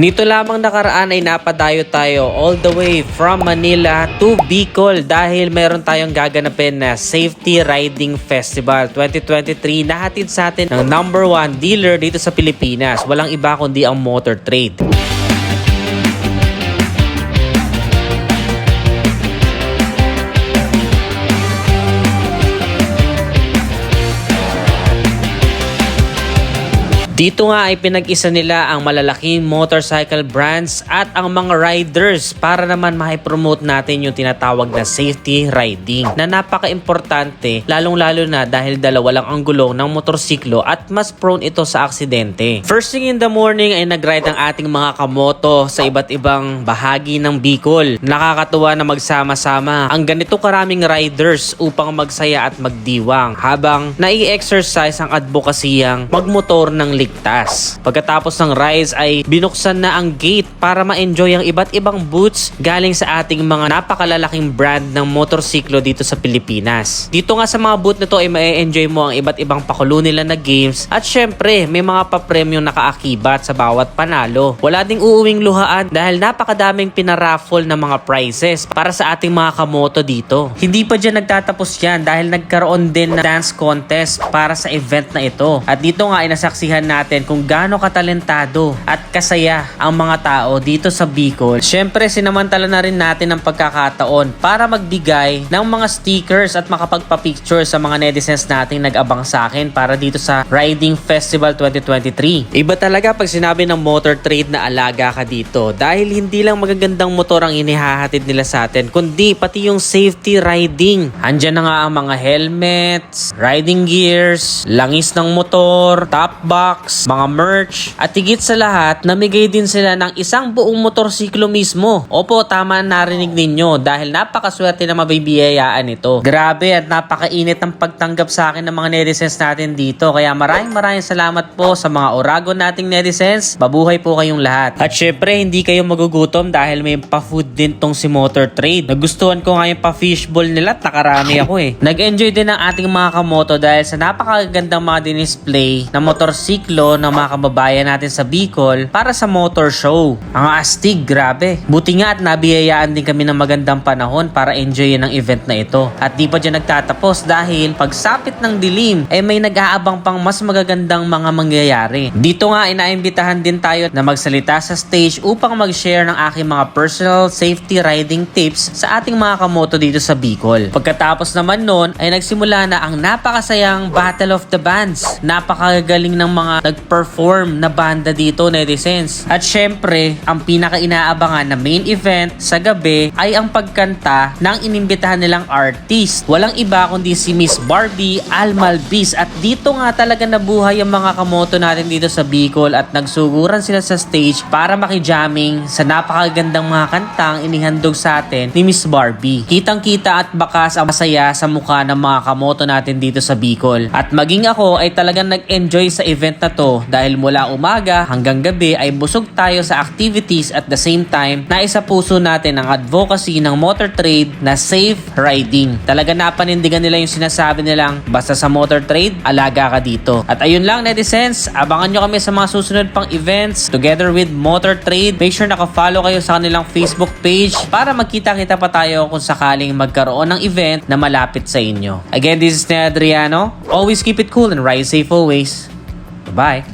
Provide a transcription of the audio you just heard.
Nito lamang nakaraan ay napadayo tayo all the way from Manila to Bicol dahil meron tayong gaganapin na Safety Riding Festival 2023 na hatid sa atin ng #1 dealer dito sa Pilipinas. Walang iba kundi ang Motor Trade. Dito nga ay pinag-isa nila ang malalaking motorcycle brands at ang mga riders para naman ma-promote natin yung tinatawag na safety riding na napaka-importante lalong-lalo na dahil dalawa lang ang gulong ng motorsiklo at mas prone ito sa aksidente. First thing in the morning ay nag-ride ang ating mga kamoto sa iba't ibang bahagi ng Bicol. Nakakatuwa na magsama-sama ang ganito karaming riders upang magsaya at magdiwang habang nai-exercise ang advokasiyang magmotor ng ligtas. Pagkatapos ng rides ay binuksan na ang gate para ma-enjoy ang iba't ibang booths galing sa ating mga napakalalaking brand ng motorsiklo dito sa Pilipinas. Dito nga sa mga booth na to ay ma-enjoy mo ang iba't ibang pakulo nila na games at syempre may mga pa-premyo nakaakibat sa bawat panalo. Wala ding uuwing luhaan dahil napakadaming pinaraffle na mga prizes para sa ating mga kamoto dito. Hindi pa dyan nagtatapos yan dahil nagkaroon din na dance contest para sa event na ito. At dito nga ay nasaksihan natin kung gaano katalentado at kasaya ang mga tao dito sa Bicol. Syempre sinamantala na rin natin ang pagkakataon para magbigay ng mga stickers at makapagpa-picture sa mga netizens nating nag-abang sa akin para dito sa Riding Festival 2023. Iba talaga pag sinabi ng Motor Trade na alaga ka dito dahil hindi lang magagandang motor ang inihahatid nila sa atin kundi pati yung safety riding. Andyan na nga ang mga helmets, riding gears, langis ng motor, top box, mga merch, at higit sa lahat, namigay din sila ng isang buong motorsiklo mismo. Opo, tama narinig ninyo dahil napakaswerte na mabibiyayaan ito. Grabe at napakainit ang pagtanggap sa akin ng mga netizens natin dito. Kaya maraming salamat po sa mga orago nating netizens. Mabuhay po kayong lahat. At syempre, hindi kayo magugutom dahil may pa-food din tong si Motor Trade. Nagustuhan ko nga yung pa-fishbowl nila at nakarami ako eh. Nag-enjoy din ang ating mga kamoto dahil sa napakagandang mga dinisplay na motorsiklo ng mga kababayan natin sa Bicol para sa motor show. Ang astig, grabe. Buti nga at nabiyayaan din kami ng magandang panahon para enjoyin ang event na ito. At di pa dyan nagtatapos dahil pagsapit ng dilim ay may nag-aabang pang mas magagandang mga mangyayari. Dito nga ay naimbitahan din tayo na magsalita sa stage upang mag-share ng aking mga personal safety riding tips sa ating mga kamoto dito sa Bicol. Pagkatapos naman nun ay nagsimula na ang napakasayang Battle of the Bands. Napakagaling ng mga nag-perform na banda dito, netizens. At syempre, ang pinaka-inaabangan na main event sa gabi ay ang pagkanta ng inimbitahan nilang artist. Walang iba kundi si Miss Barbie Almalbis. At dito nga talaga nabuhay ang mga kamoto natin dito sa Bicol at nagsuguran sila sa stage para makijamming sa napakagandang mga kantang inihandog sa atin ni Miss Barbie. Kitang-kita at bakas ang masaya sa mukha ng mga kamoto natin dito sa Bicol. At maging ako ay talagang nag-enjoy sa event na to dahil mula umaga hanggang gabi ay busog tayo sa activities at the same time na isa puso natin ang advocacy ng Motor Trade na safe riding. Talaga napanindigan nila yung sinasabi nilang basta sa Motor Trade, alaga ka dito. At ayun lang netizens, abangan nyo kami sa mga susunod pang events together with Motor Trade. Make sure naka-follow kayo sa kanilang Facebook page para magkita-kita pa tayo kung sakaling magkaroon ng event na malapit sa inyo. Again, this is Adriano. Always keep it cool and ride safe always. Bye.